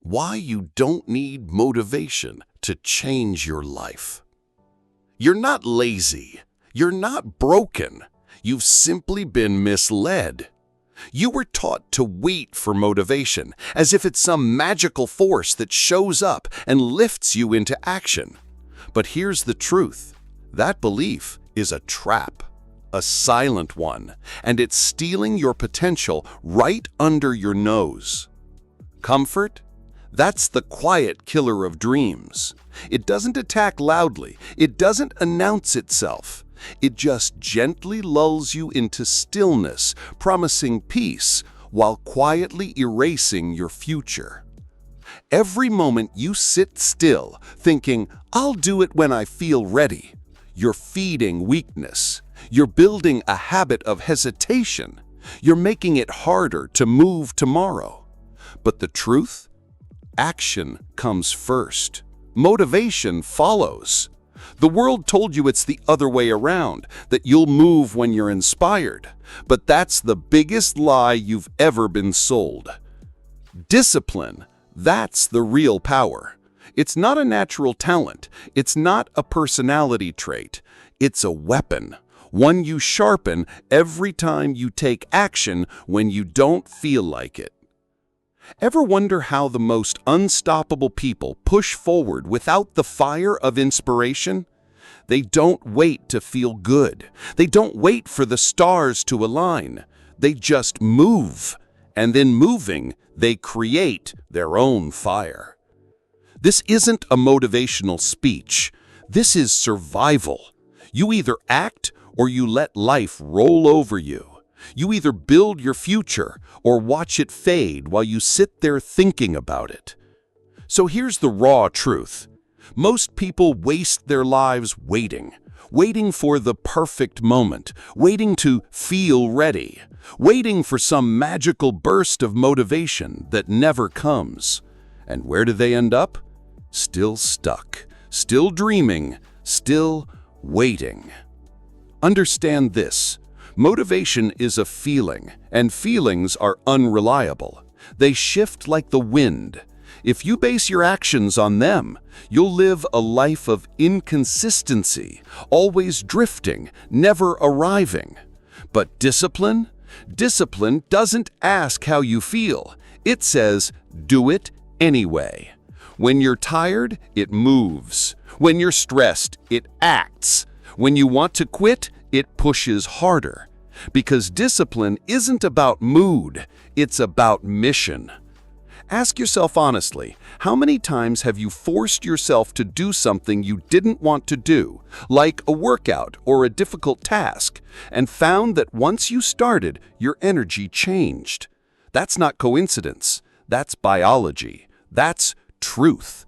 Why you don't need motivation to change your life. You're not lazy. You're not broken. You've simply been misled. You were taught to wait for motivation, as if it's some magical force that shows up and lifts you into action. But here's the truth. That belief is a trap, a silent one, and it's stealing your potential right under your nose. Comfort? That's the quiet killer of dreams. It doesn't attack loudly. It doesn't announce itself. It just gently lulls you into stillness, promising peace while quietly erasing your future. Every moment you sit still, thinking, "I'll do it when I feel ready," you're feeding weakness. You're building a habit of hesitation. You're making it harder to move tomorrow. But the truth? Action comes first. Motivation follows. The world told you it's the other way around, that you'll move when you're inspired. But that's the biggest lie you've ever been sold. Discipline, that's the real power. It's not a natural talent. It's not a personality trait. It's a weapon, one you sharpen every time you take action when you don't feel like it. Ever wonder how the most unstoppable people push forward without the fire of inspiration? They don't wait to feel good. They don't wait for the stars to align. They just move. And then moving, they create their own fire. This isn't a motivational speech. This is survival. You either act or you let life roll over you. You either build your future or watch it fade while you sit there thinking about it. So here's the raw truth. Most people waste their lives waiting for the perfect moment, waiting to feel ready, waiting for some magical burst of motivation that never comes. And where do they end up? Still stuck, still dreaming, still waiting. Understand this. Motivation is a feeling, and feelings are unreliable. They shift like the wind. If you base your actions on them, you'll live a life of inconsistency, always drifting, never arriving. But discipline? Discipline doesn't ask how you feel. It says, do it anyway. When you're tired, it moves. When you're stressed, it acts. When you want to quit, it pushes harder. Because discipline isn't about mood, it's about mission. Ask yourself honestly, how many times have you forced yourself to do something you didn't want to do, like a workout or a difficult task, and found that once you started, your energy changed? That's not coincidence. That's biology. That's truth.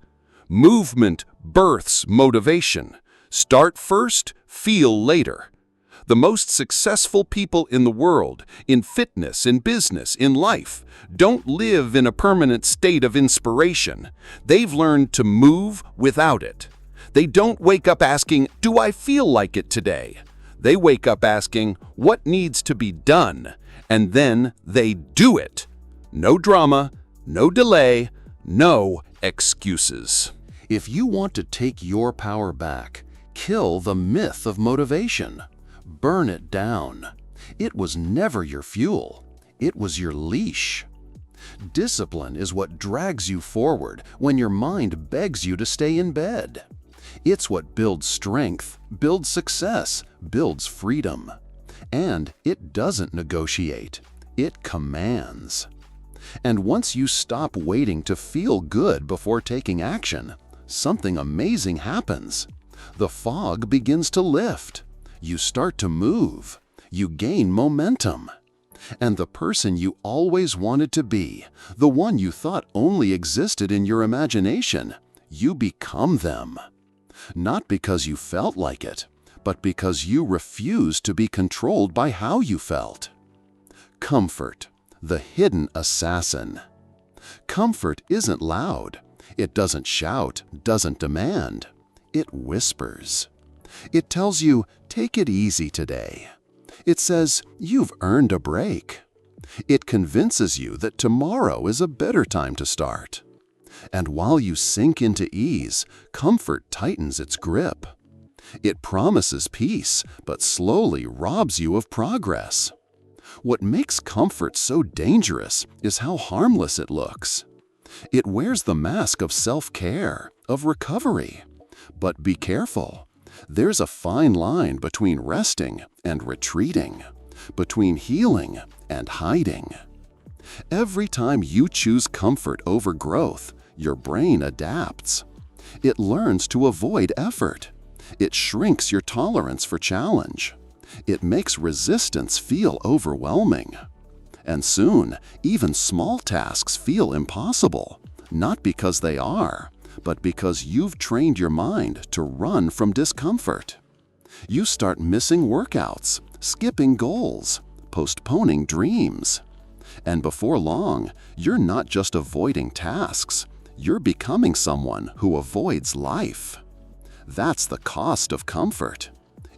Movement births motivation. Start first, feel later. The most successful people in the world, in fitness, in business, in life, don't live in a permanent state of inspiration. They've learned to move without it. They don't wake up asking, "Do I feel like it today?" They wake up asking, "What needs to be done?" And then they do it. No drama, no delay, no excuses. If you want to take your power back, kill the myth of motivation. Burn it down. It was never your fuel. It was your leash. Discipline is what drags you forward when your mind begs you to stay in bed. It's what builds strength, builds success, builds freedom. And it doesn't negotiate. It commands. And once you stop waiting to feel good before taking action, something amazing happens. The fog begins to lift. You start to move. You gain momentum. And the person you always wanted to be, the one you thought only existed in your imagination, you become them. Not because you felt like it, but because you refused to be controlled by how you felt. Comfort, the hidden assassin. Comfort isn't loud. It doesn't shout, doesn't demand. It whispers. It tells you, take it easy today. It says, you've earned a break. It convinces you that tomorrow is a better time to start. And while you sink into ease, comfort tightens its grip. It promises peace, but slowly robs you of progress. What makes comfort so dangerous is how harmless it looks. It wears the mask of self-care, of recovery. But be careful. There's a fine line between resting and retreating, between healing and hiding. Every time you choose comfort over growth, your brain adapts. It learns to avoid effort. It shrinks your tolerance for challenge. It makes resistance feel overwhelming. And soon, even small tasks feel impossible, not because they are, but because you've trained your mind to run from discomfort. You start missing workouts, skipping goals, postponing dreams. And before long, you're not just avoiding tasks, you're becoming someone who avoids life. That's the cost of comfort.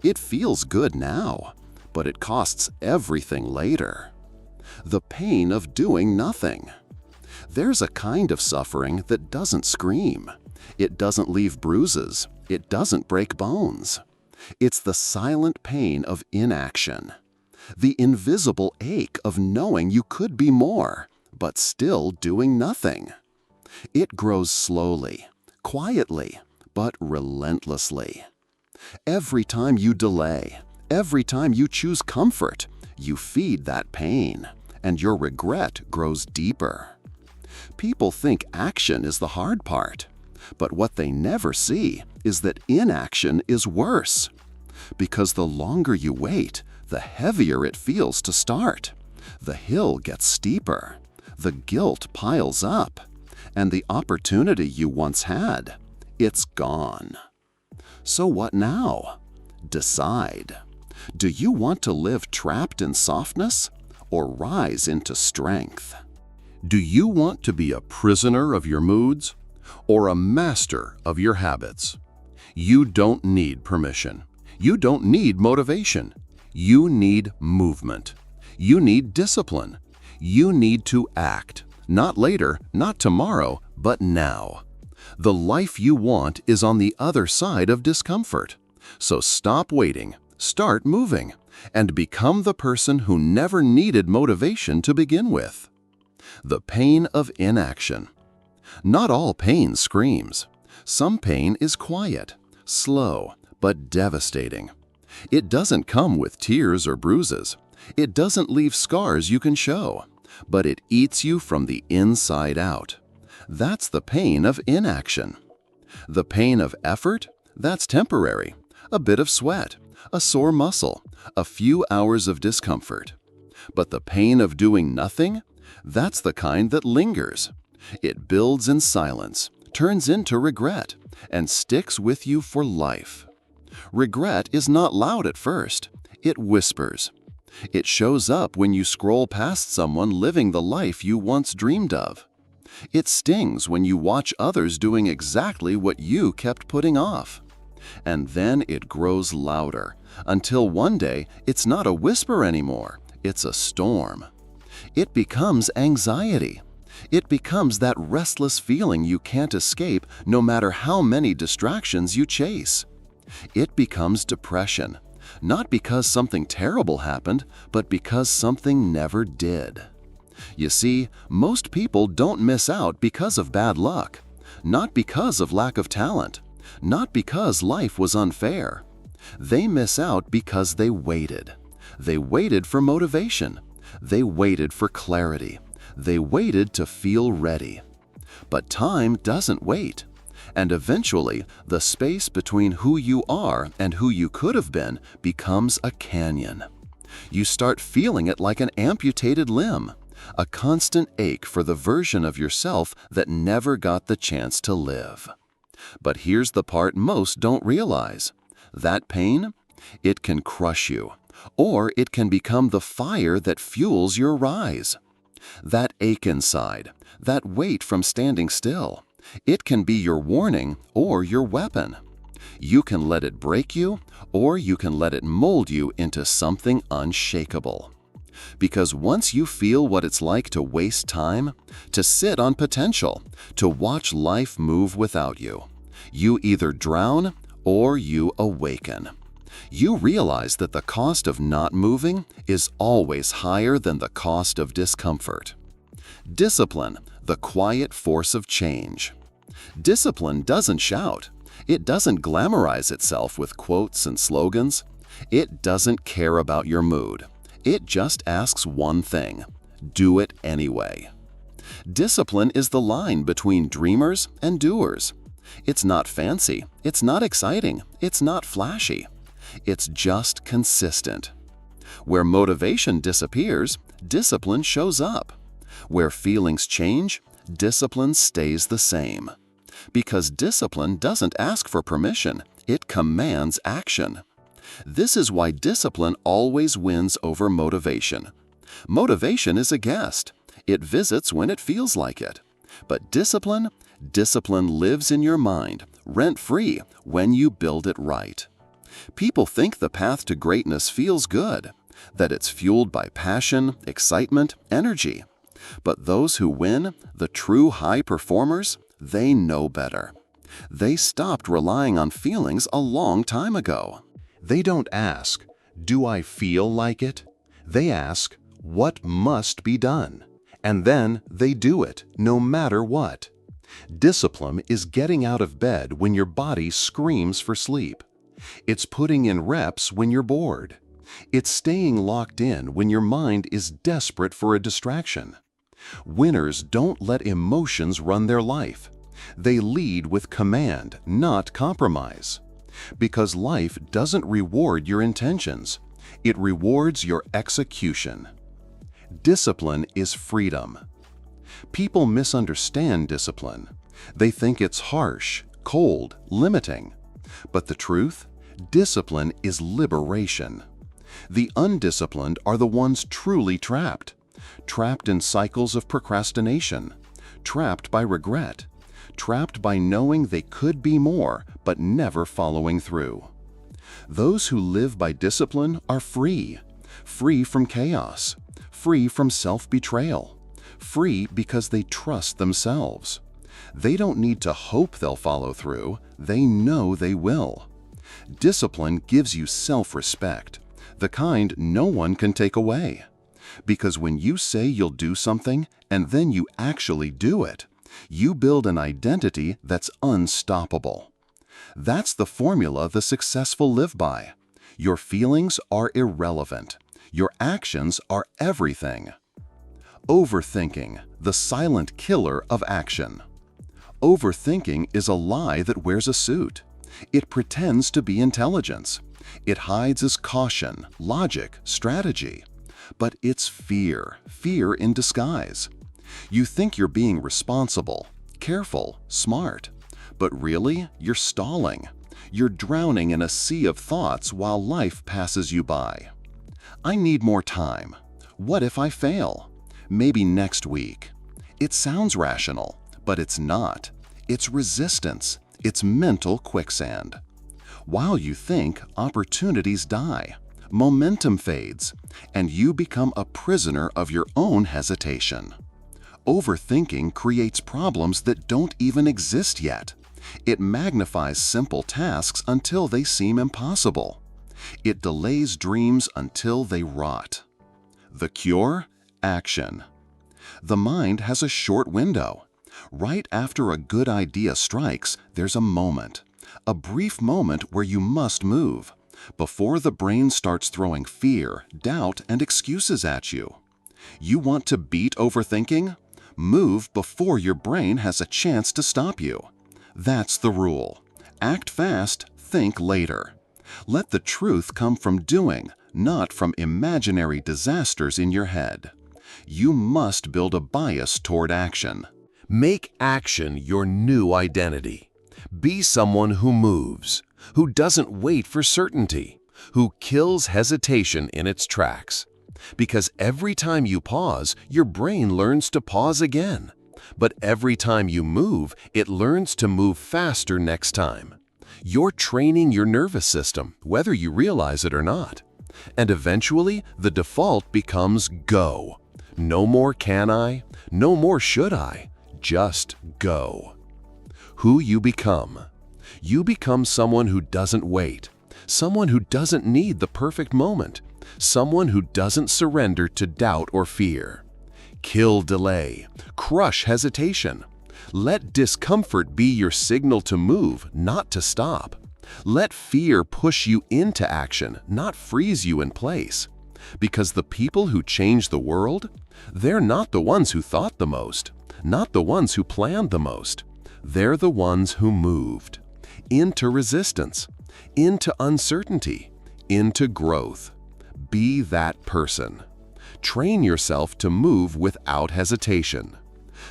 It feels good now, but it costs everything later. The pain of doing nothing. There's a kind of suffering that doesn't scream. It doesn't leave bruises. It doesn't break bones. It's the silent pain of inaction. The invisible ache of knowing you could be more, but still doing nothing. It grows slowly, quietly, but relentlessly. Every time you delay, every time you choose comfort, you feed that pain, and your regret grows deeper. People think action is the hard part, but what they never see is that inaction is worse. Because the longer you wait, the heavier it feels to start. The hill gets steeper, the guilt piles up, and the opportunity you once had, it's gone. So what now? Decide. Do you want to live trapped in softness or rise into strength? Do you want to be a prisoner of your moods or a master of your habits? You don't need permission. You don't need motivation. You need movement. You need discipline. You need to act, not later, not tomorrow, but now. The life you want is on the other side of discomfort. So stop waiting, start moving, and become the person who never needed motivation to begin with. The pain of inaction. Not all pain screams. Some pain is quiet, slow, but devastating. It doesn't come with tears or bruises. It doesn't leave scars you can show, but it eats you from the inside out. That's the pain of inaction. The pain of effort? That's temporary. A bit of sweat, a sore muscle, a few hours of discomfort. But the pain of doing nothing? That's the kind that lingers. It builds in silence, turns into regret, and sticks with you for life. Regret is not loud at first. It whispers. It shows up when you scroll past someone living the life you once dreamed of. It stings when you watch others doing exactly what you kept putting off. And then it grows louder, until one day it's not a whisper anymore, it's a storm. It becomes anxiety. It becomes that restless feeling you can't escape no matter how many distractions you chase. It becomes depression, not because something terrible happened, but because something never did. You see, most people don't miss out because of bad luck, not because of lack of talent, not because life was unfair. They miss out because they waited. They waited for motivation. They waited for clarity. They waited to feel ready. But time doesn't wait. And eventually, the space between who you are and who you could have been becomes a canyon. You start feeling it like an amputated limb, a constant ache for the version of yourself that never got the chance to live. But here's the part most don't realize. That pain, it can crush you, or it can become the fire that fuels your rise. That ache inside, that weight from standing still, it can be your warning or your weapon. You can let it break you, or you can let it mold you into something unshakable. Because once you feel what it's like to waste time, to sit on potential, to watch life move without you, you either drown or you awaken. You realize that the cost of not moving is always higher than the cost of discomfort. Discipline, the quiet force of change. Discipline doesn't shout. It doesn't glamorize itself with quotes and slogans. It doesn't care about your mood. It just asks one thing: do it anyway. Discipline is the line between dreamers and doers. It's not fancy, it's not exciting, it's not flashy. It's just consistent. Where motivation disappears, discipline shows up. Where feelings change, discipline stays the same. Because discipline doesn't ask for permission, it commands action. This is why discipline always wins over motivation. Motivation is a guest. It visits when it feels like it. But discipline lives in your mind, rent-free, when you build it right. People think the path to greatness feels good, that it's fueled by passion, excitement, energy. But those who win, the true high performers, they know better. They stopped relying on feelings a long time ago. They don't ask, "Do I feel like it?" They ask, "What must be done?" And then they do it, no matter what. Discipline is getting out of bed when your body screams for sleep. It's putting in reps when you're bored. It's staying locked in when your mind is desperate for a distraction. Winners don't let emotions run their life. They lead with command, not compromise. Because life doesn't reward your intentions. It rewards your execution. Discipline is freedom. People misunderstand discipline. They think it's harsh, cold, limiting. But the truth? Discipline is liberation. The undisciplined are the ones truly trapped. Trapped in cycles of procrastination. Trapped by regret. Trapped by knowing they could be more, but never following through. Those who live by discipline are free. Free from chaos. Free from self-betrayal. Free because they trust themselves. They don't need to hope they'll follow through. They know they will. Discipline gives you self-respect, the kind no one can take away. Because when you say you'll do something and then you actually do it, you build an identity that's unstoppable. That's the formula the successful live by. Your feelings are irrelevant. Your actions are everything. Overthinking, the silent killer of action. Overthinking is a lie that wears a suit. It pretends to be intelligence. It hides as caution, logic, strategy. But it's fear, fear in disguise. You think you're being responsible, careful, smart. But really, you're stalling. You're drowning in a sea of thoughts while life passes you by. I need more time. What if I fail? Maybe next week. It sounds rational, but it's not. It's resistance. It's mental quicksand. While you think, opportunities die. Momentum fades, and you become a prisoner of your own hesitation. Overthinking creates problems that don't even exist yet. It magnifies simple tasks until they seem impossible. It delays dreams until they rot. The cure? Action. The mind has a short window. Right after a good idea strikes, there's a moment. A brief moment where you must move, before the brain starts throwing fear, doubt, and excuses at you. You want to beat overthinking? Move before your brain has a chance to stop you. That's the rule. Act fast, think later. Let the truth come from doing, not from imaginary disasters in your head. You must build a bias toward action. Make action your new identity. Be someone who moves, who doesn't wait for certainty, who kills hesitation in its tracks. Because every time you pause, your brain learns to pause again. But every time you move, it learns to move faster next time. You're training your nervous system, whether you realize it or not. And eventually, the default becomes go. No more can I, no more should I, just go. Who you become. You become someone who doesn't wait, someone who doesn't need the perfect moment, someone who doesn't surrender to doubt or fear. Kill delay, crush hesitation. Let discomfort be your signal to move, not to stop. Let fear push you into action, not freeze you in place. Because the people who change the world, they're not the ones who thought the most, not the ones who planned the most. They're the ones who moved into resistance, into uncertainty, into growth. Be that person. Train yourself to move without hesitation.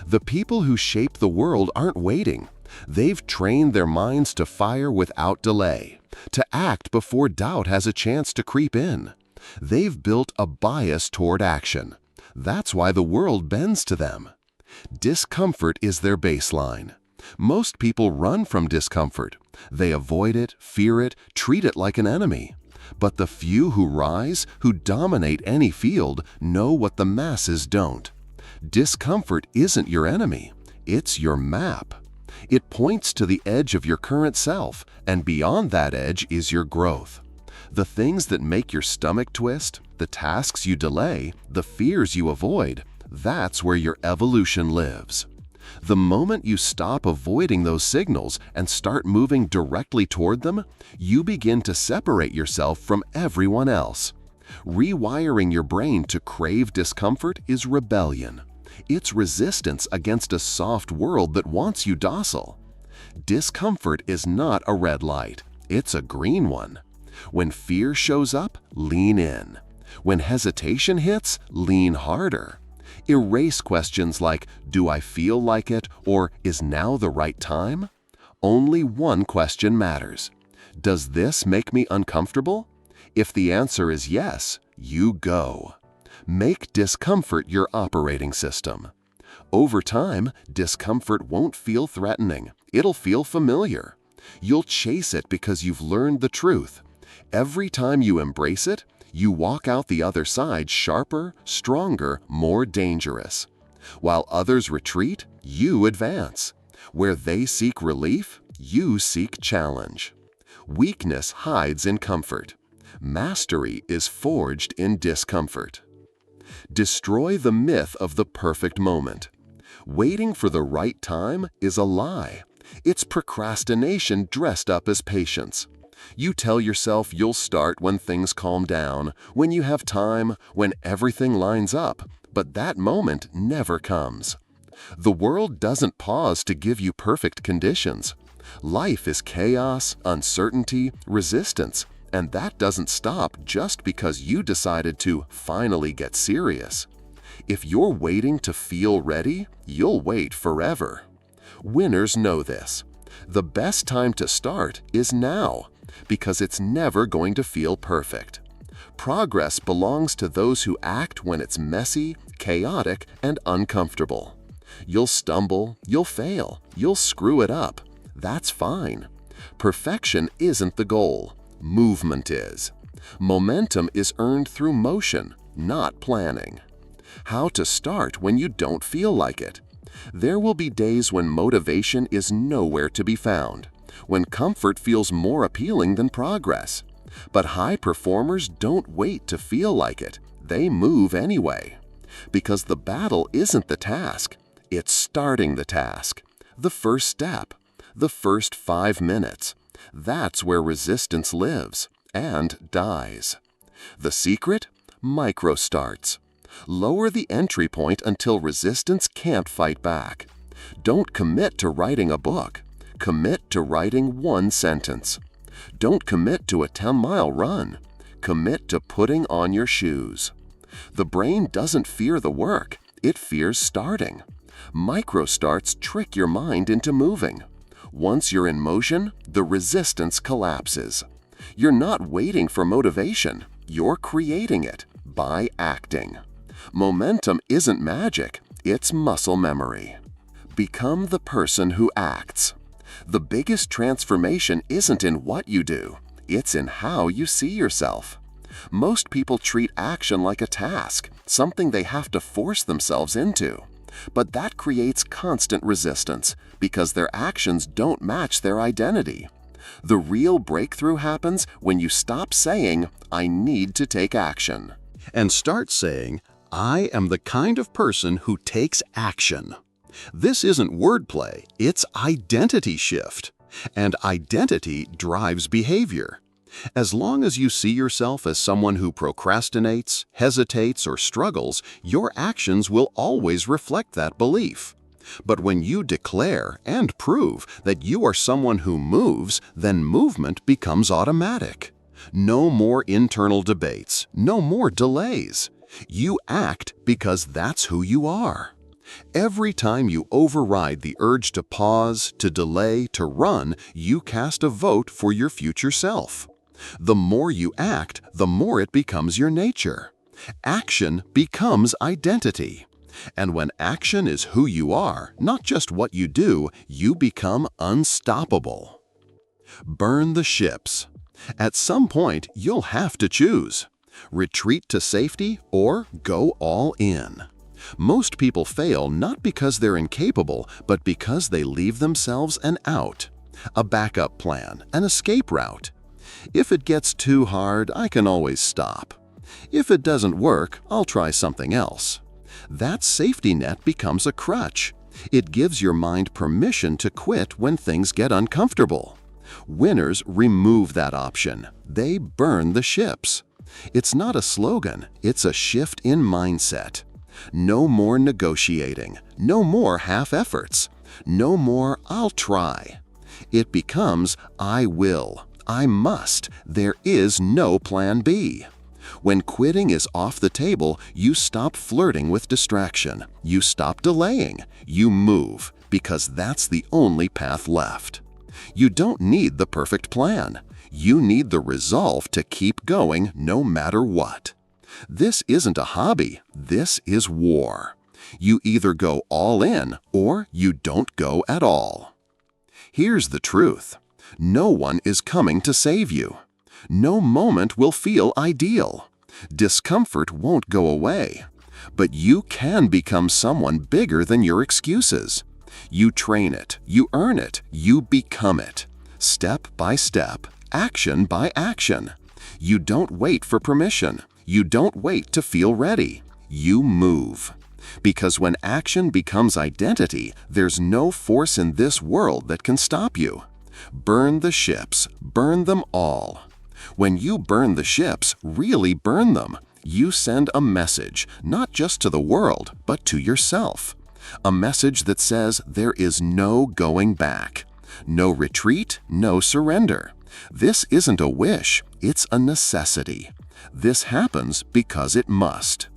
The people who shape the world aren't waiting. They've trained their minds to fire without delay, to act before doubt has a chance to creep in. They've built a bias toward action. That's why the world bends to them. Discomfort is their baseline. Most people run from discomfort. They avoid it, fear it, treat it like an enemy. But the few who rise, who dominate any field, know what the masses don't. Discomfort isn't your enemy. It's your map. It points to the edge of your current self, and beyond that edge is your growth. The things that make your stomach twist, the tasks you delay, the fears you avoid, that's where your evolution lives. The moment you stop avoiding those signals and start moving directly toward them, you begin to separate yourself from everyone else. Rewiring your brain to crave discomfort is rebellion. It's resistance against a soft world that wants you docile. Discomfort is not a red light, it's a green one. When fear shows up, lean in. When hesitation hits, lean harder. Erase questions like, do I feel like it, or is now the right time? Only one question matters. Does this make me uncomfortable? If the answer is yes, you go. Make discomfort your operating system. Over time, discomfort won't feel threatening. It'll feel familiar. You'll chase it because you've learned the truth. Every time you embrace it, you walk out the other side sharper, stronger, more dangerous. While others retreat, you advance. Where they seek relief, you seek challenge. Weakness hides in comfort. Mastery is forged in discomfort. Destroy the myth of the perfect moment. Waiting for the right time is a lie. It's procrastination dressed up as patience. You tell yourself you'll start when things calm down, when you have time, when everything lines up, but that moment never comes. The world doesn't pause to give you perfect conditions. Life is chaos, uncertainty, resistance, and that doesn't stop just because you decided to finally get serious. If you're waiting to feel ready, you'll wait forever. Winners know this. The best time to start is now, because it's never going to feel perfect. Progress belongs to those who act when it's messy, chaotic, and uncomfortable. You'll stumble, you'll fail, you'll screw it up. That's fine. Perfection isn't the goal. Movement is. Momentum is earned through motion, not planning. How to start when you don't feel like it. There will be days when motivation is nowhere to be found, when comfort feels more appealing than progress. But high performers don't wait to feel like it. They move anyway. Because the battle isn't the task, it's starting the task. The first step, the first 5 minutes. That's where resistance lives and dies. The secret? Micro starts. Lower the entry point until resistance can't fight back. Don't commit to writing a book. Commit to writing 1 sentence. Don't commit to a 10-mile run. Commit to putting on your shoes. The brain doesn't fear the work. It fears starting. Micro starts trick your mind into moving. Once you're in motion, the resistance collapses. You're not waiting for motivation. You're creating it by acting. Momentum isn't magic. It's muscle memory. Become the person who acts. The biggest transformation isn't in what you do. It's in how you see yourself. Most people treat action like a task, something they have to force themselves into. But that creates constant resistance because their actions don't match their identity. The real breakthrough happens when you stop saying, "I need to take action," and start saying, "I am the kind of person who takes action." This isn't wordplay, it's identity shift. And identity drives behavior. As long as you see yourself as someone who procrastinates, hesitates, or struggles, your actions will always reflect that belief. But when you declare and prove that you are someone who moves, then movement becomes automatic. No more internal debates, no more delays. You act because that's who you are. Every time you override the urge to pause, to delay, to run, you cast a vote for your future self. The more you act, the more it becomes your nature. Action becomes identity. And when action is who you are, not just what you do, you become unstoppable. Burn the ships. At some point, you'll have to choose. Retreat to safety or go all in. Most people fail not because they're incapable, but because they leave themselves an out, a backup plan, an escape route. If it gets too hard, I can always stop. If it doesn't work, I'll try something else. That safety net becomes a crutch. It gives your mind permission to quit when things get uncomfortable. Winners remove that option. They burn the ships. It's not a slogan, it's a shift in mindset. No more negotiating, no more half efforts, no more "I'll try." It becomes "I will," "I must," there is no plan B. When quitting is off the table, you stop flirting with distraction, you stop delaying, you move, because that's the only path left. You don't need the perfect plan. You need the resolve to keep going no matter what. This isn't a hobby, this is war. You either go all in or you don't go at all. Here's the truth. No one is coming to save you. No moment will feel ideal. Discomfort won't go away. But you can become someone bigger than your excuses. You train it, you earn it, you become it. Step by step, action by action. You don't wait for permission. You don't wait to feel ready. You move. Because when action becomes identity, there's no force in this world that can stop you. Burn the ships. Burn them all. When you burn the ships, really burn them, you send a message, not just to the world, but to yourself. A message that says there is no going back. No retreat, no surrender. This isn't a wish, it's a necessity. This happens because it must.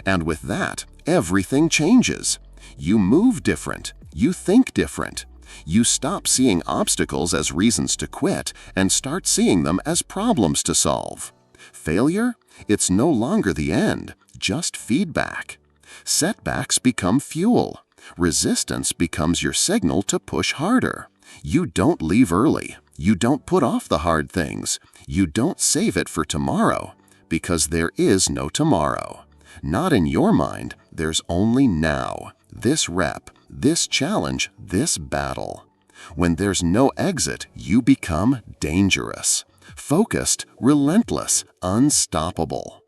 And with that, everything changes. You move different. You think different. You stop seeing obstacles as reasons to quit and start seeing them as problems to solve. Failure? It's no longer the end, just feedback. Setbacks become fuel. Resistance becomes your signal to push harder. You don't leave early. You don't put off the hard things. You don't save it for tomorrow. Because there is no tomorrow. Not in your mind, there's only now. This rep, this challenge, this battle. When there's no exit, you become dangerous. Focused, relentless, unstoppable.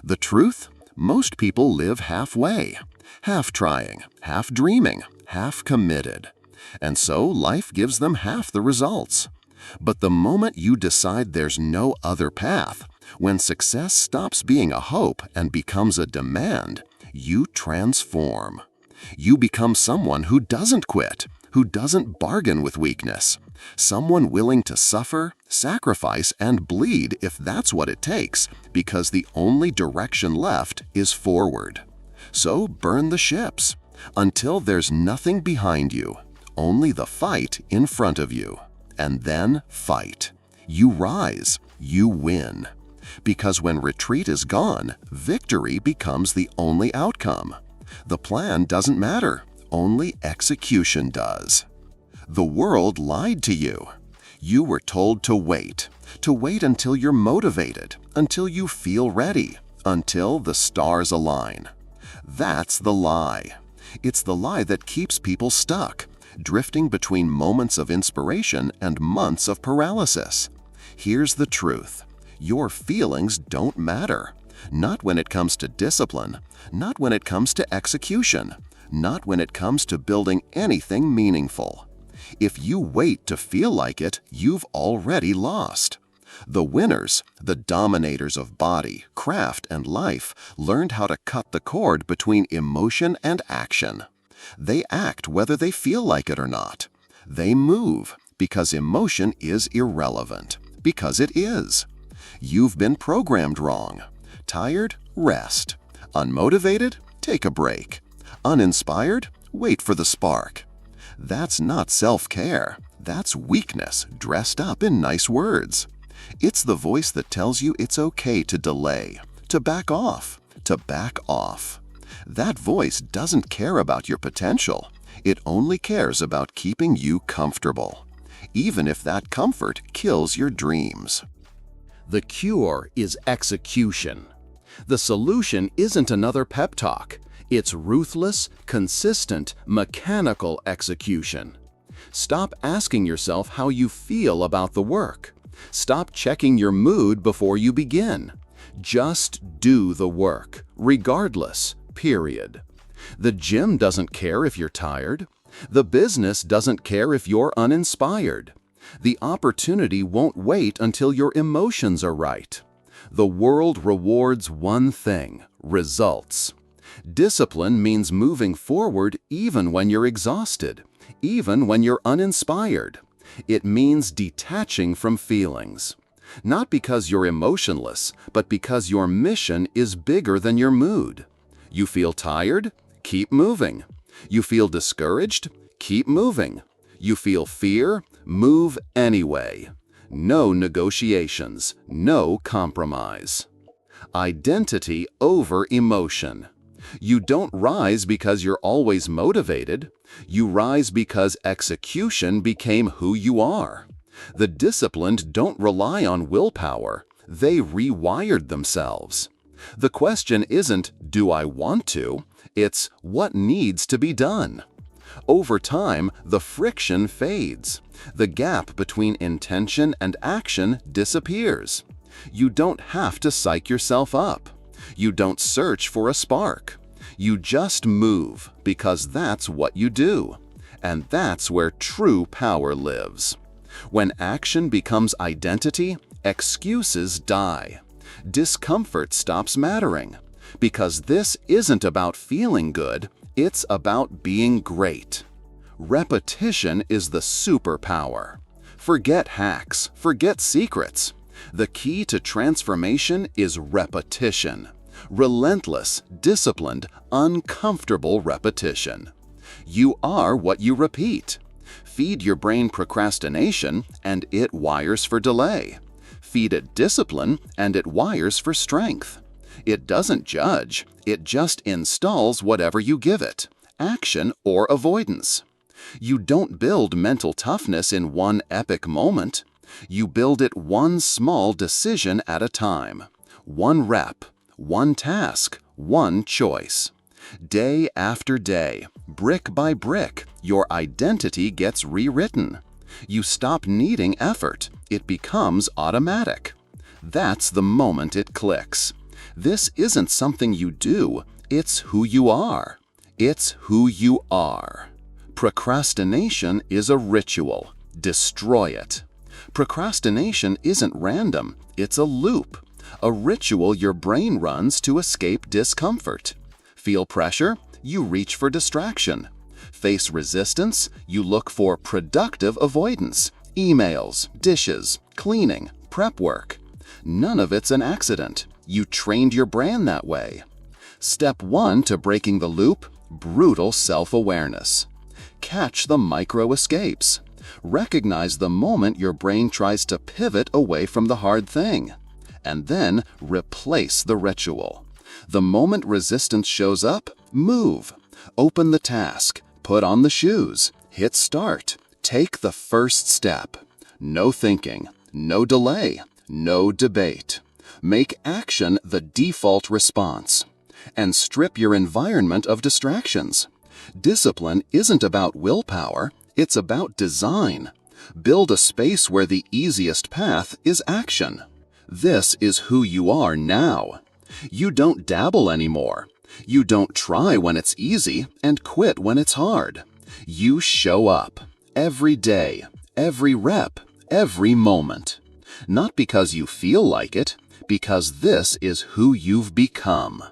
The truth? Most people live halfway. Half trying, half dreaming, half committed. And so life gives them half the results. But the moment you decide there's no other path, when success stops being a hope and becomes a demand, you transform. You become someone who doesn't quit, who doesn't bargain with weakness, someone willing to suffer, sacrifice, and bleed if that's what it takes, because the only direction left is forward. So burn the ships, until there's nothing behind you, only the fight in front of you. And then fight. You rise, you win. Because when retreat is gone, victory becomes the only outcome. The plan doesn't matter, only execution does. The world lied to you. You were told to wait until you're motivated, until you feel ready, until the stars align. That's the lie. It's the lie that keeps people stuck, drifting between moments of inspiration and months of paralysis. Here's the truth. Your feelings don't matter. Not when it comes to discipline, not when it comes to execution, not when it comes to building anything meaningful. If you wait to feel like it, you've already lost. The winners, the dominators of body, craft, and life, learned how to cut the cord between emotion and action. They act whether they feel like it or not. They move because emotion is irrelevant, because it is. You've been programmed wrong. Tired? Rest. Unmotivated? Take a break. Uninspired? Wait for the spark. That's not self-care. That's weakness dressed up in nice words. It's the voice that tells you it's okay to delay, to back off, to back off. That voice doesn't care about your potential. It only cares about keeping you comfortable, even if that comfort kills your dreams. The cure is execution. The solution isn't another pep talk. It's ruthless, consistent, mechanical execution. Stop asking yourself how you feel about the work. Stop checking your mood before you begin. Just do the work, regardless, period. The gym doesn't care if you're tired. The business doesn't care if you're uninspired. The opportunity won't wait until your emotions are right. The world rewards one thing: results. Discipline means moving forward even when you're exhausted, even when you're uninspired. It means detaching from feelings. Not because you're emotionless, but because your mission is bigger than your mood. You feel tired? Keep moving. You feel discouraged? Keep moving. You feel fear? Move anyway. No negotiations, no compromise. Identity over emotion. You don't rise because you're always motivated. You rise because execution became who you are. The disciplined don't rely on willpower. They rewired themselves. The question isn't, do I want to? It's, what needs to be done? Over time, the friction fades. The gap between intention and action disappears. You don't have to psych yourself up. You don't search for a spark. You just move because that's what you do. And that's where true power lives. When action becomes identity, excuses die. Discomfort stops mattering. Because this isn't about feeling good, it's about being great. Repetition is the superpower. Forget hacks, forget secrets. The key to transformation is repetition. Relentless, disciplined, uncomfortable repetition. You are what you repeat. Feed your brain procrastination, and it wires for delay. Feed it discipline, and it wires for strength. It doesn't judge, it just installs whatever you give it, action or avoidance. You don't build mental toughness in one epic moment. You build it one small decision at a time. One rep, one task, one choice. Day after day, brick by brick, your identity gets rewritten. You stop needing effort. It becomes automatic. That's the moment it clicks. This isn't something you do, it's who you are. It's who you are. Procrastination is a ritual. Destroy it. Procrastination isn't random, it's a loop. A ritual your brain runs to escape discomfort. Feel pressure? You reach for distraction. Face resistance? You look for productive avoidance. Emails, dishes, cleaning, prep work. None of it's an accident. You trained your brain that way. Step 1 to breaking the loop: brutal self-awareness. Catch the micro escapes. Recognize the moment your brain tries to pivot away from the hard thing. And then replace the ritual. The moment resistance shows up, move. Open the task. Put on the shoes. Hit start. Take the first step. No thinking, no delay, no debate. Make action the default response. And strip your environment of distractions. Discipline isn't about willpower, it's about design. Build a space where the easiest path is action. This is who you are now. You don't dabble anymore. You don't try when it's easy and quit when it's hard. You show up every day, every rep, every moment. Not because you feel like it, because this is who you've become.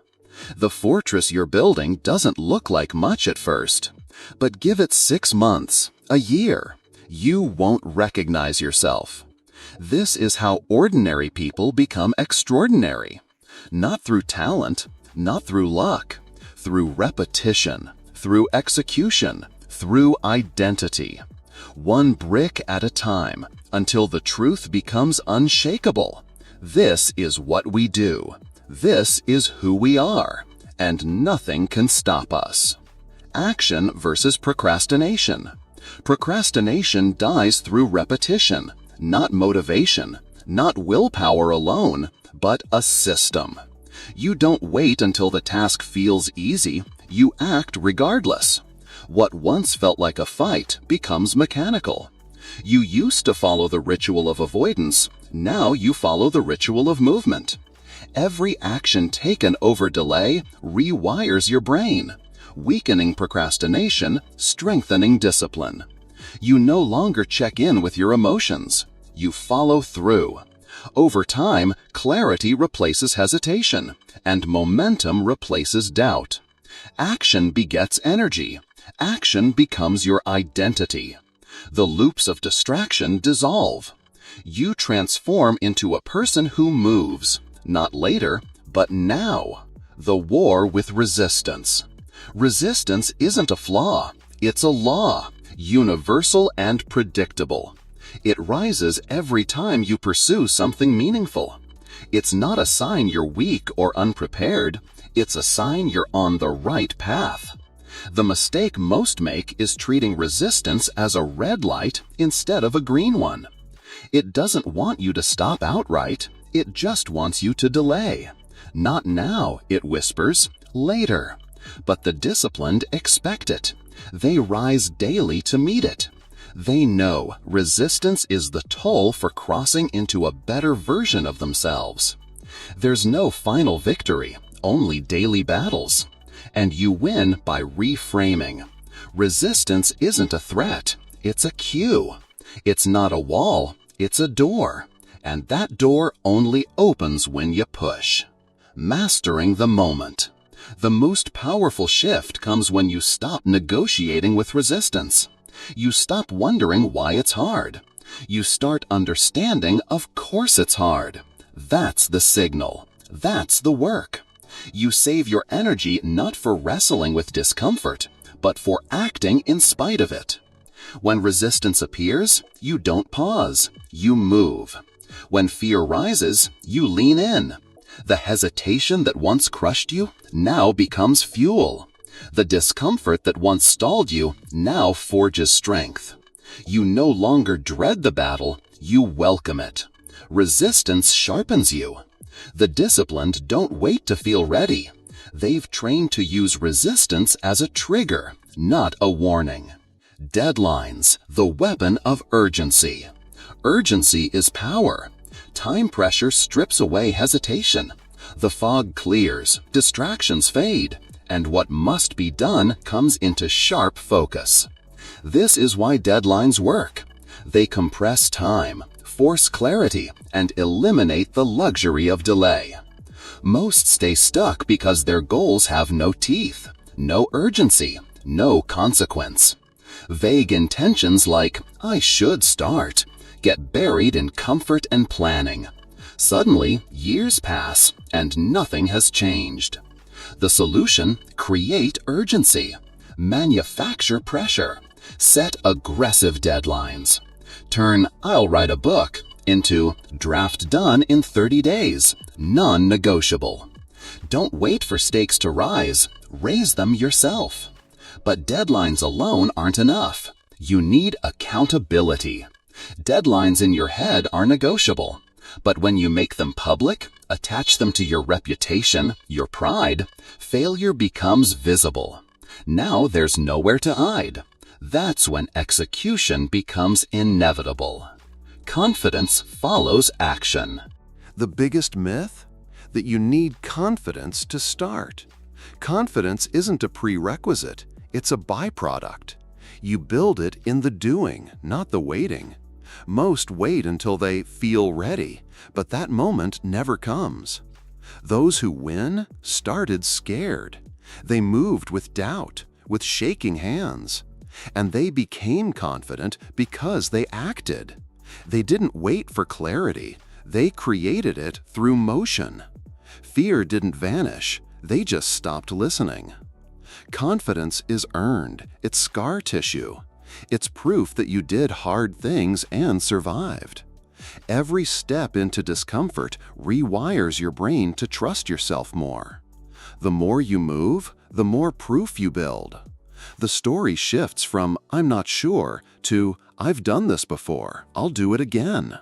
The fortress you're building doesn't look like much at first, but give it 6 months, a year. You won't recognize yourself. This is how ordinary people become extraordinary. Not through talent, not through luck, through repetition, through execution, through identity. One brick at a time, until the truth becomes unshakable. This is what we do. This is who we are, and nothing can stop us. Action versus procrastination. Procrastination dies through repetition, not motivation, not willpower alone, but a system. You don't wait until the task feels easy, you act regardless. What once felt like a fight becomes mechanical. You used to follow the ritual of avoidance, now you follow the ritual of movement. Every action taken over delay rewires your brain, weakening procrastination, strengthening discipline. You no longer check in with your emotions. You follow through. Over time, clarity replaces hesitation, and momentum replaces doubt. Action begets energy. Action becomes your identity. The loops of distraction dissolve. You transform into a person who moves, not later, but now. The war with resistance. Resistance isn't a flaw, it's a law, universal and predictable. It rises every time you pursue something meaningful. It's not a sign you're weak or unprepared, it's a sign you're on the right path. The mistake most make is treating resistance as a red light instead of a green one. It doesn't want you to stop outright, it just wants you to delay. Not now, it whispers, later. But the disciplined expect it. They rise daily to meet it. They know resistance is the toll for crossing into a better version of themselves. There's no final victory, only daily battles. And you win by reframing. Resistance isn't a threat, it's a cue. It's not a wall, it's a door. And that door only opens when you push. Mastering the moment. The most powerful shift comes when you stop negotiating with resistance. You stop wondering why it's hard. You start understanding, of course it's hard. That's the signal. That's the work. You save your energy not for wrestling with discomfort, but for acting in spite of it. When resistance appears, you don't pause, you move. When fear rises, you lean in. The hesitation that once crushed you now becomes fuel. The discomfort that once stalled you now forges strength. You no longer dread the battle, you welcome it. Resistance sharpens you. The disciplined don't wait to feel ready. They've trained to use resistance as a trigger, not a warning. Deadlines, the weapon of urgency. Urgency is power. Time pressure strips away hesitation. The fog clears, distractions fade, and what must be done comes into sharp focus. This is why deadlines work. They compress time, force clarity, and eliminate the luxury of delay. Most stay stuck because their goals have no teeth, no urgency, no consequence. Vague intentions like, "I should start," get buried in comfort and planning. Suddenly, years pass, and nothing has changed. The solution: create urgency. Manufacture pressure. Set aggressive deadlines. Turn "I'll write a book" into "draft done in 30 days, non-negotiable." Don't wait for stakes to rise, raise them yourself. But deadlines alone aren't enough. You need accountability. Deadlines in your head are negotiable, but when you make them public, attach them to your reputation, your pride, failure becomes visible. Now there's nowhere to hide. That's when execution becomes inevitable. Confidence follows action. The biggest myth? That you need confidence to start. Confidence isn't a prerequisite, it's a byproduct. You build it in the doing, not the waiting. Most wait until they feel ready, but that moment never comes. Those who win started scared. They moved with doubt, with shaking hands. And they became confident because they acted. They didn't wait for clarity, they created it through motion. Fear didn't vanish, they just stopped listening. Confidence is earned, it's scar tissue. It's proof that you did hard things and survived. Every step into discomfort rewires your brain to trust yourself more. The more you move, the more proof you build. The story shifts from "I'm not sure" to "I've done this before, I'll do it again."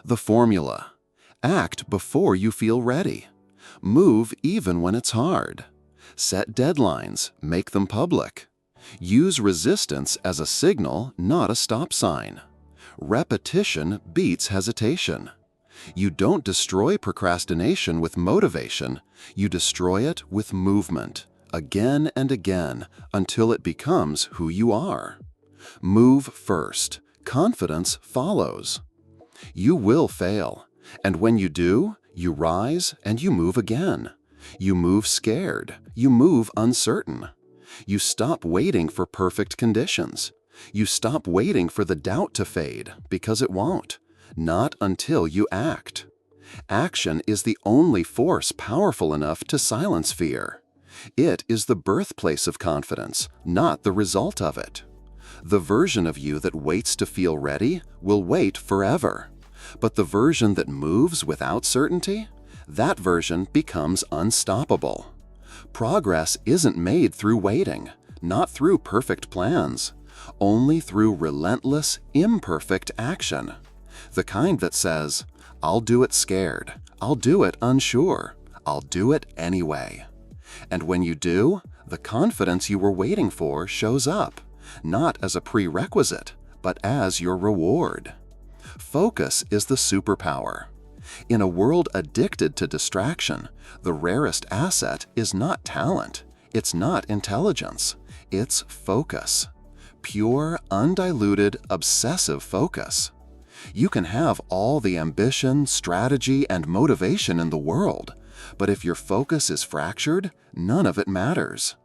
The formula: act before you feel ready. Move even when it's hard. Set deadlines, make them public. Use resistance as a signal, not a stop sign. Repetition beats hesitation. You don't destroy procrastination with motivation, you destroy it with movement, again and again, until it becomes who you are. Move first, confidence follows. You will fail, and when you do, you rise and you move again. You move scared, you move uncertain. You stop waiting for perfect conditions. You stop waiting for the doubt to fade, because it won't. Not until you act. Action is the only force powerful enough to silence fear. It is the birthplace of confidence, not the result of it. The version of you that waits to feel ready will wait forever. But the version that moves without certainty, that version becomes unstoppable. Progress isn't made through waiting, not through perfect plans, only through relentless, imperfect action. The kind that says, "I'll do it scared, I'll do it unsure, I'll do it anyway." And when you do, the confidence you were waiting for shows up, not as a prerequisite, but as your reward. Focus is the superpower. In a world addicted to distraction, the rarest asset is not talent, it's not intelligence, it's focus. Pure, undiluted, obsessive focus. You can have all the ambition, strategy, and motivation in the world, but if your focus is fractured, none of it matters.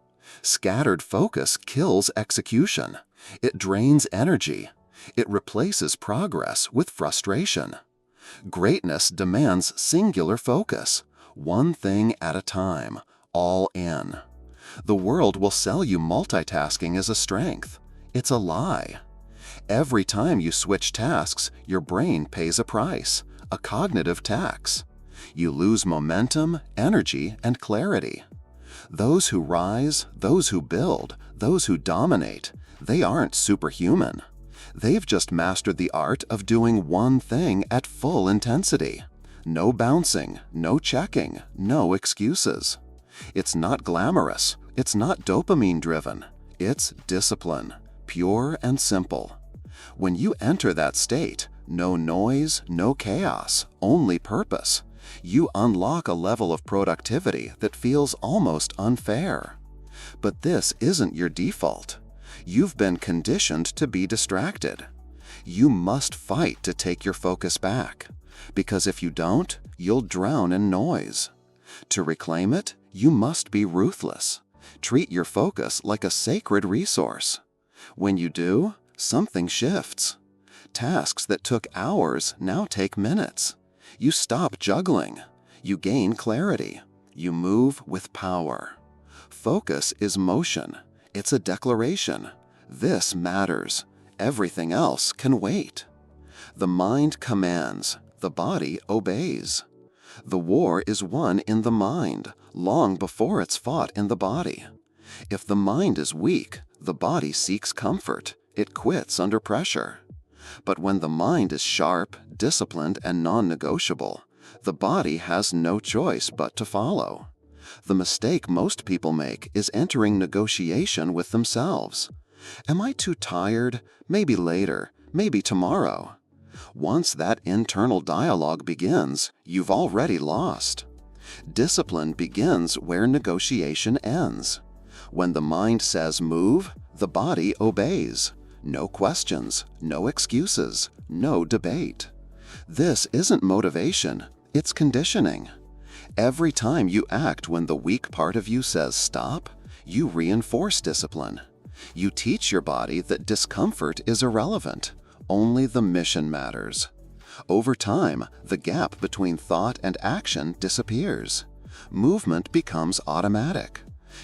Scattered focus kills execution. It drains energy. It replaces progress with frustration. Greatness demands singular focus, one thing at a time, all in. The world will sell you multitasking as a strength. It's a lie. Every time you switch tasks, your brain pays a price, a cognitive tax. You lose momentum, energy, and clarity. Those who rise, those who build, those who dominate, they aren't superhuman. They've just mastered the art of doing one thing at full intensity. No bouncing, no checking, no excuses. It's not glamorous, it's not dopamine-driven, it's discipline, pure and simple. When you enter that state, no noise, no chaos, only purpose, you unlock a level of productivity that feels almost unfair. But this isn't your default. You've been conditioned to be distracted. You must fight to take your focus back, because if you don't, you'll drown in noise. To reclaim it, you must be ruthless. Treat your focus like a sacred resource. When you do, something shifts. Tasks that took hours now take minutes. You stop juggling. You gain clarity. You move with power. Focus is motion. It's a declaration. This matters. Everything else can wait. The mind commands. The body obeys. The war is won in the mind, long before it's fought in the body. If the mind is weak, the body seeks comfort. It quits under pressure. But when the mind is sharp, disciplined, and non-negotiable, the body has no choice but to follow. The mistake most people make is entering negotiation with themselves. Am I too tired? Maybe later, maybe tomorrow. Once that internal dialogue begins, you've already lost. Discipline begins where negotiation ends. When the mind says move, the body obeys. No questions, no excuses, no debate. This isn't motivation, it's conditioning. Every time you act when the weak part of you says stop, you reinforce discipline. You teach your body that discomfort is irrelevant. Only the mission matters. Over time, the gap between thought and action disappears. Movement becomes automatic.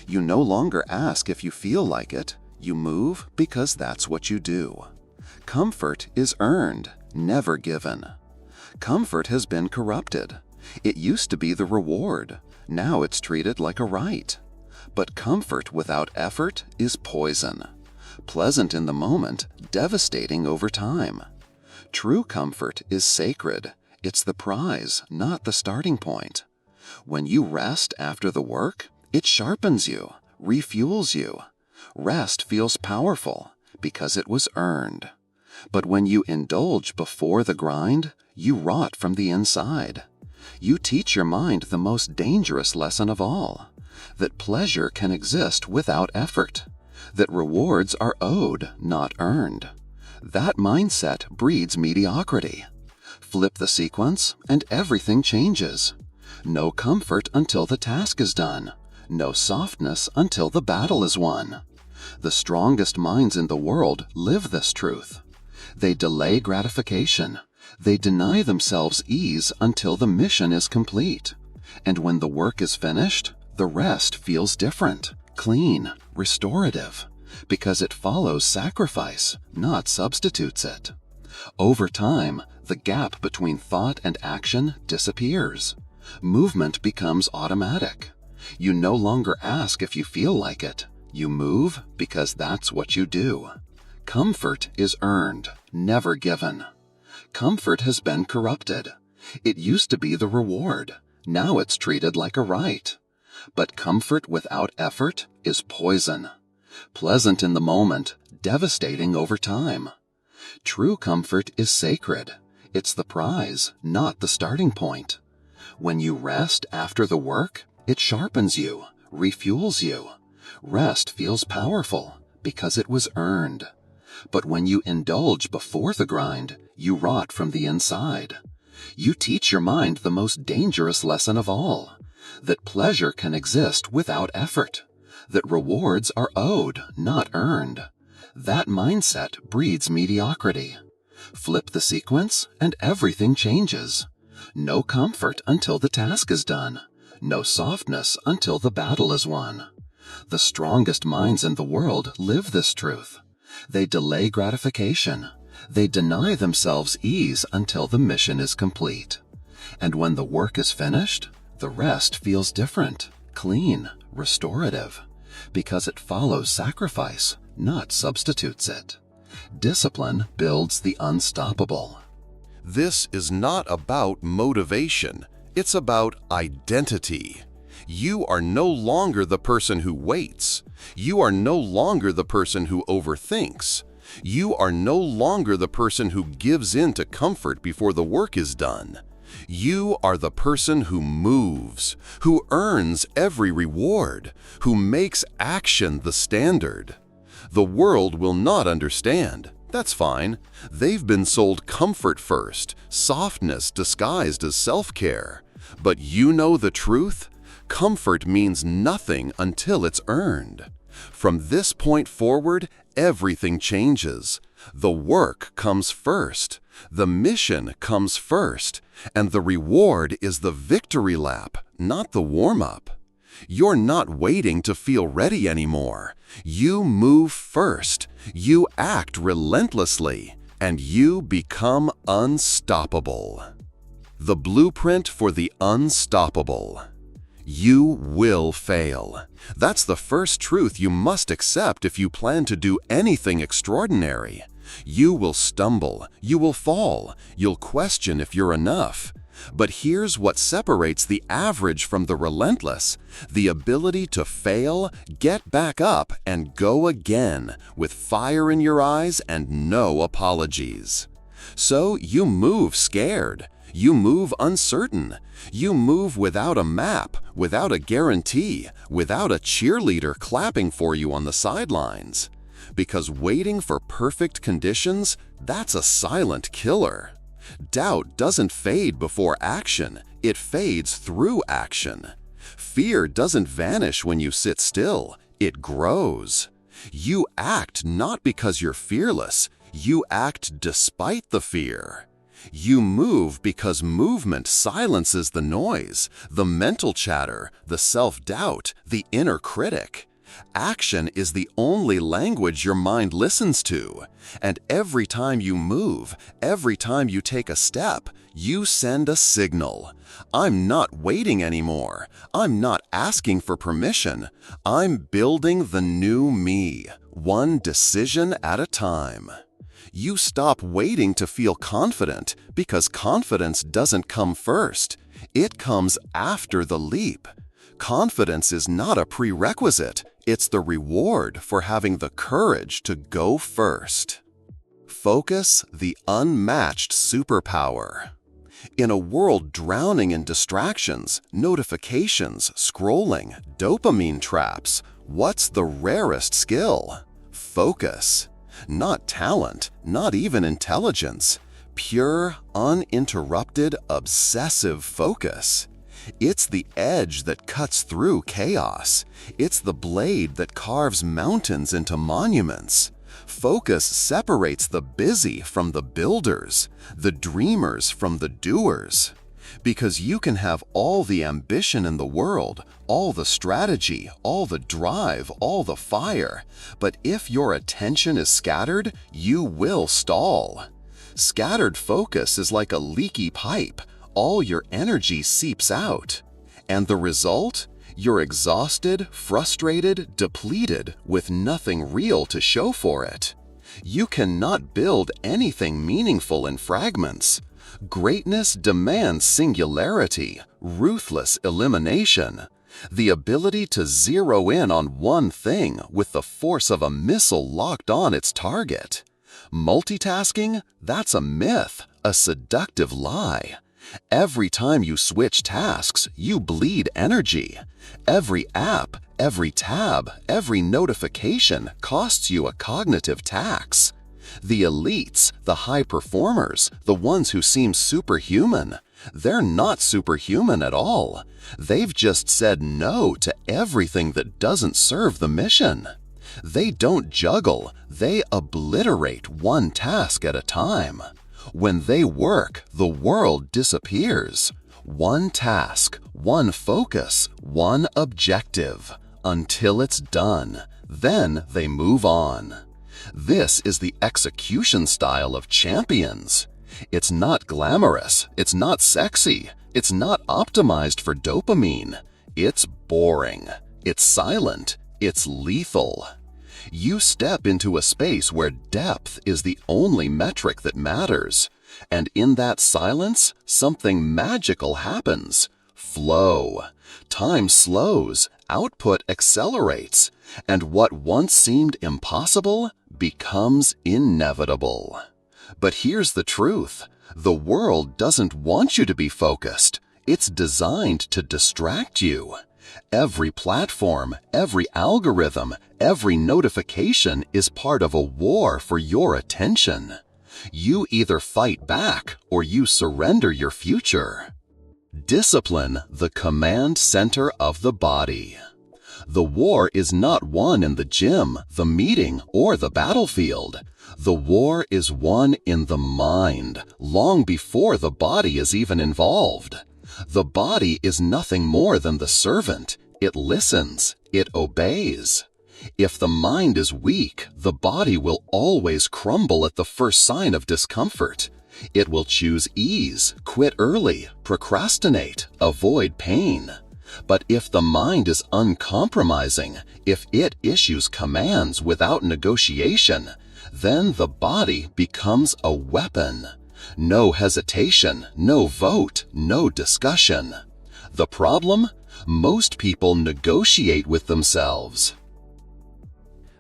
You no longer ask if you feel like it. You move because that's what you do. Comfort is earned, never given. Comfort has been corrupted. It used to be the reward. Now it's treated like a right. But comfort without effort is poison. Pleasant in the moment, devastating over time. True comfort is sacred. It's the prize, not the starting point. When you rest after the work, it sharpens you, refuels you. Rest feels powerful because it was earned. But when you indulge before the grind, you rot from the inside. You teach your mind the most dangerous lesson of all, that pleasure can exist without effort, that rewards are owed, not earned. That mindset breeds mediocrity. Flip the sequence and everything changes. No comfort until the task is done. No softness until the battle is won. The strongest minds in the world live this truth. They delay gratification. They deny themselves ease until the mission is complete. And when the work is finished, the rest feels different, clean, restorative, because it follows sacrifice, not substitutes it. Over time, the gap between thought and action disappears. Movement becomes automatic. You no longer ask if you feel like it. You move because that's what you do. Comfort is earned, never given. Comfort has been corrupted. It used to be the reward. Now it's treated like a right. But comfort without effort is poison. Pleasant in the moment, devastating over time. True comfort is sacred. It's the prize, not the starting point. When you rest after the work, it sharpens you, refuels you. Rest feels powerful because it was earned. But when you indulge before the grind, you rot from the inside. You teach your mind the most dangerous lesson of all, that pleasure can exist without effort, that rewards are owed, not earned. That mindset breeds mediocrity. Flip the sequence and everything changes. No comfort until the task is done. No softness until the battle is won. The strongest minds in the world live this truth. They delay gratification. They deny themselves ease until the mission is complete. And when the work is finished, the rest feels different, clean, restorative, because it follows sacrifice, not substitutes it. Discipline builds the unstoppable. This is not about motivation. It's about identity. You are no longer the person who waits. You are no longer the person who overthinks. You are no longer the person who gives in to comfort before the work is done. You are the person who moves, who earns every reward, who makes action the standard. The world will not understand. That's fine. They've been sold comfort first, softness disguised as self-care. But you know the truth? Comfort means nothing until it's earned. From this point forward, everything changes. The work comes first, the mission comes first, and the reward is the victory lap, not the warm-up. You're not waiting to feel ready anymore. You move first, you act relentlessly, and you become unstoppable. The blueprint for the unstoppable. You will fail. That's the first truth you must accept if you plan to do anything extraordinary. You will stumble, you will fall, you'll question if you're enough. But here's what separates the average from the relentless: the ability to fail, get back up, and go again with fire in your eyes and no apologies. So you move scared, you move uncertain, you move without a map, without a guarantee, without a cheerleader clapping for you on the sidelines. Because waiting for perfect conditions, that's a silent killer. Doubt doesn't fade before action, it fades through action. Fear doesn't vanish when you sit still, it grows. You act not because you're fearless, you act despite the fear. You move because movement silences the noise, the mental chatter, the self-doubt, the inner critic. Action is the only language your mind listens to, and every time you move, every time you take a step, you send a signal. I'm not waiting anymore. I'm not asking for permission. I'm building the new me, one decision at a time. You stop waiting to feel confident because confidence doesn't come first. It comes after the leap. Confidence is not a prerequisite. It's the reward for having the courage to go first. Focus, the unmatched superpower. In a world drowning in distractions, notifications, scrolling, dopamine traps, what's the rarest skill? Focus. Not talent, not even intelligence. Pure, uninterrupted, obsessive focus. It's the edge that cuts through chaos. It's the blade that carves mountains into monuments. Focus separates the busy from the builders, the dreamers from the doers. Because you can have all the ambition in the world, all the strategy, all the drive, all the fire, but if your attention is scattered, you will stall. Scattered focus is like a leaky pipe. All your energy seeps out. And the result? You're exhausted, frustrated, depleted, with nothing real to show for it. You cannot build anything meaningful in fragments. Greatness demands singularity, ruthless elimination, the ability to zero in on one thing with the force of a missile locked on its target. Multitasking? That's a myth, a seductive lie. Every time you switch tasks, you bleed energy. Every app, every tab, every notification costs you a cognitive tax. The elites, the high performers, the ones who seem superhuman, they're not superhuman at all. They've just said no to everything that doesn't serve the mission. They don't juggle, they obliterate one task at a time. When they work, the world disappears. One task, one focus, one objective, until it's done. Then they move on. This is the execution style of champions. It's not glamorous, it's not sexy, it's not optimized for dopamine. It's boring, it's silent, it's lethal. You step into a space where depth is the only metric that matters. And in that silence, something magical happens. Flow. Time slows, output accelerates, and what once seemed impossible becomes inevitable. But here's the truth. The world doesn't want you to be focused. It's designed to distract you. Every platform, every algorithm, every notification is part of a war for your attention. You either fight back or you surrender your future. Discipline, the command center of the body. The war is not won in the gym, the meeting, or the battlefield. The war is won in the mind, long before the body is even involved. The body is nothing more than the servant. It listens, it obeys. If the mind is weak, the body will always crumble at the first sign of discomfort. It will choose ease, quit early, procrastinate, avoid pain. But if the mind is uncompromising, if it issues commands without negotiation, Then the body becomes a weapon. No hesitation, no vote, no discussion. The problem? Most people negotiate with themselves.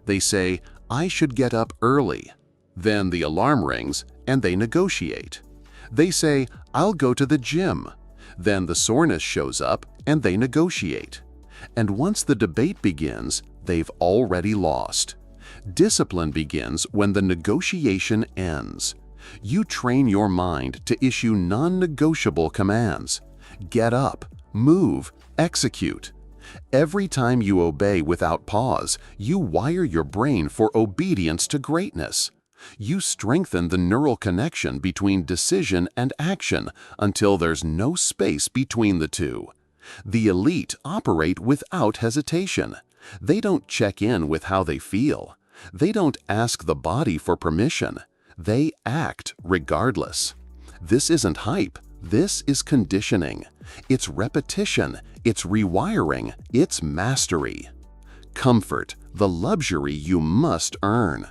They say, I should get up early. Then the alarm rings and they negotiate. They say, I'll go to the gym. Then the soreness shows up and they negotiate. And once the debate begins, they've already lost. Discipline begins when the negotiation ends. You train your mind to issue non-negotiable commands. Get up, move, execute. Every time you obey without pause, you wire your brain for obedience to greatness. You strengthen the neural connection between decision and action until there's no space between the two. The elite operate without hesitation. They don't check in with how they feel. They don't ask the body for permission. They act regardless. This isn't hype. This is conditioning. It's repetition. It's rewiring. It's mastery. Comfort, the luxury you must earn.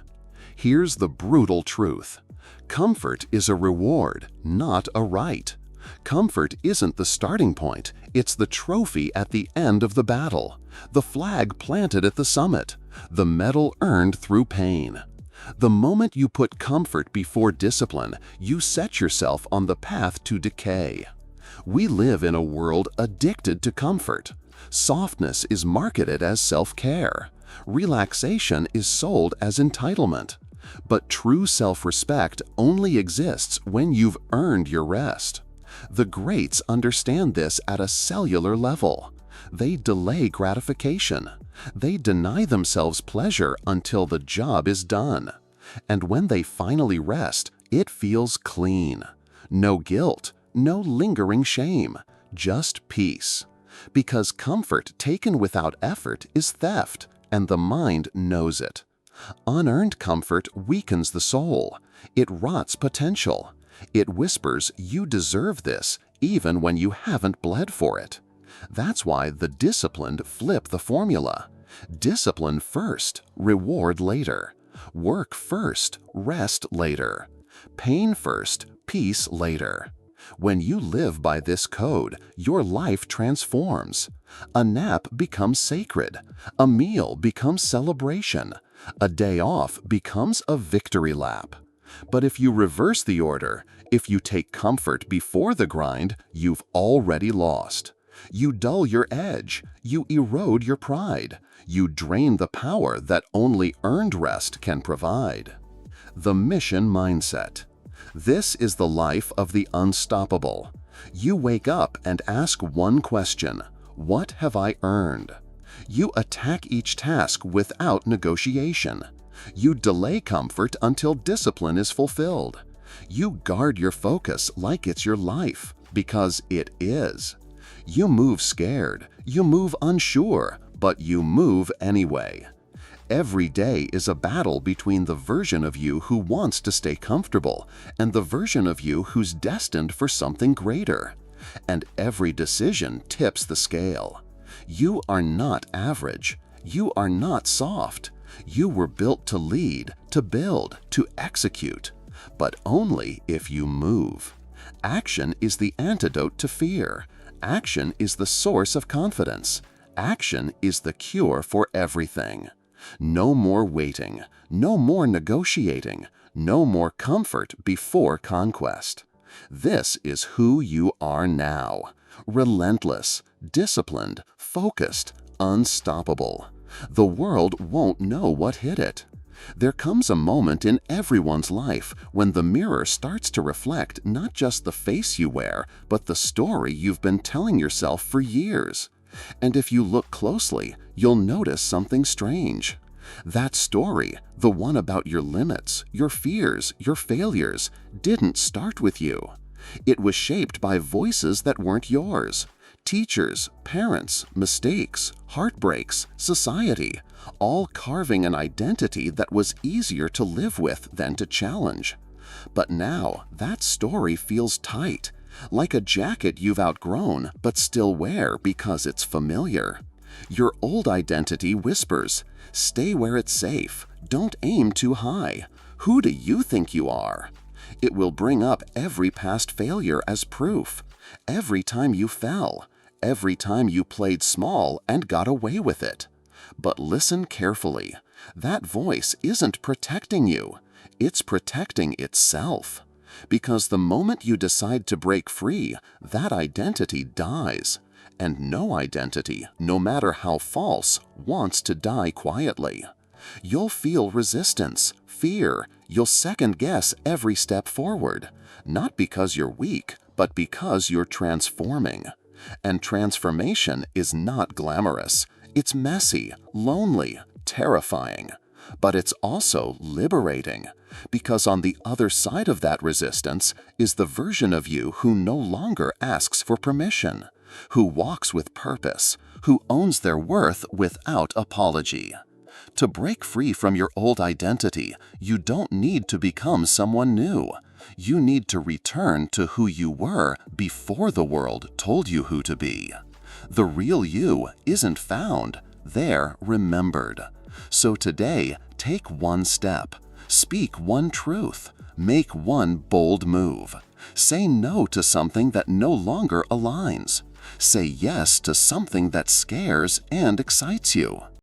Here's the brutal truth. Comfort is a reward, not a right. Comfort isn't the starting point. It's the trophy at the end of the battle, the flag planted at the summit, the medal earned through pain. The moment you put comfort before discipline, you set yourself on the path to decay. We live in a world addicted to comfort. Softness is marketed as self-care. Relaxation is sold as entitlement. But true self-respect only exists when you've earned your rest. The greats understand this at a cellular level. They delay gratification. They deny themselves pleasure until the job is done. And when they finally rest, it feels clean. No guilt, no lingering shame, just peace. Because comfort taken without effort is theft, and the mind knows it. Unearned comfort weakens the soul. It rots potential. It whispers, you deserve this, even when you haven't bled for it. That's why the disciplined flip the formula. Discipline first, reward later. Work first, rest later. Pain first, peace later. When you live by this code, your life transforms. A nap becomes sacred. A meal becomes celebration. A day off becomes a victory lap. But if you reverse the order, if you take comfort before the grind, you've already lost. You dull your edge. You erode your pride. You drain the power that only earned rest can provide. The mission mindset. This is the life of the unstoppable. You wake up and ask one question: what have I earned? You attack each task without negotiation. You delay comfort until discipline is fulfilled. You guard your focus like it's your life, because it is. You move scared, you move unsure, but you move anyway. Every day is a battle between the version of you who wants to stay comfortable and the version of you who's destined for something greater. And every decision tips the scale. You are not average. You are not soft. You were built to lead, to build, to execute. But only if you move. Action is the antidote to fear. Action is the source of confidence. Action is the cure for everything. No more waiting. No more negotiating. No more comfort before conquest. This is who you are now. Relentless, disciplined, focused, unstoppable. The world won't know what hit it. There comes a moment in everyone's life when the mirror starts to reflect not just the face you wear, but the story you've been telling yourself for years. And if you look closely, you'll notice something strange. That story, the one about your limits, your fears, your failures, didn't start with you. It was shaped by voices that weren't yours. Teachers, parents, mistakes, heartbreaks, society, all carving an identity that was easier to live with than to challenge. But now, that story feels tight, like a jacket you've outgrown but still wear because it's familiar. Your old identity whispers, stay where it's safe, don't aim too high. Who do you think you are? It will bring up every past failure as proof. Every time you fell, every time you played small and got away with it. But listen carefully. That voice isn't protecting you. It's protecting itself. Because the moment you decide to break free, that identity dies. And no identity, no matter how false, wants to die quietly. You'll feel resistance, fear. You'll second-guess every step forward. Not because you're weak, but because you're transforming. And transformation is not glamorous. It's messy, lonely, terrifying. But it's also liberating. Because on the other side of that resistance is the version of you who no longer asks for permission, who walks with purpose, who owns their worth without apology. To break free from your old identity, you don't need to become someone new. You need to return to who you were before the world told you who to be. The real you isn't found, they're remembered. So today, take one step. Speak one truth. Make one bold move. Say no to something that no longer aligns. Say yes to something that scares and excites you.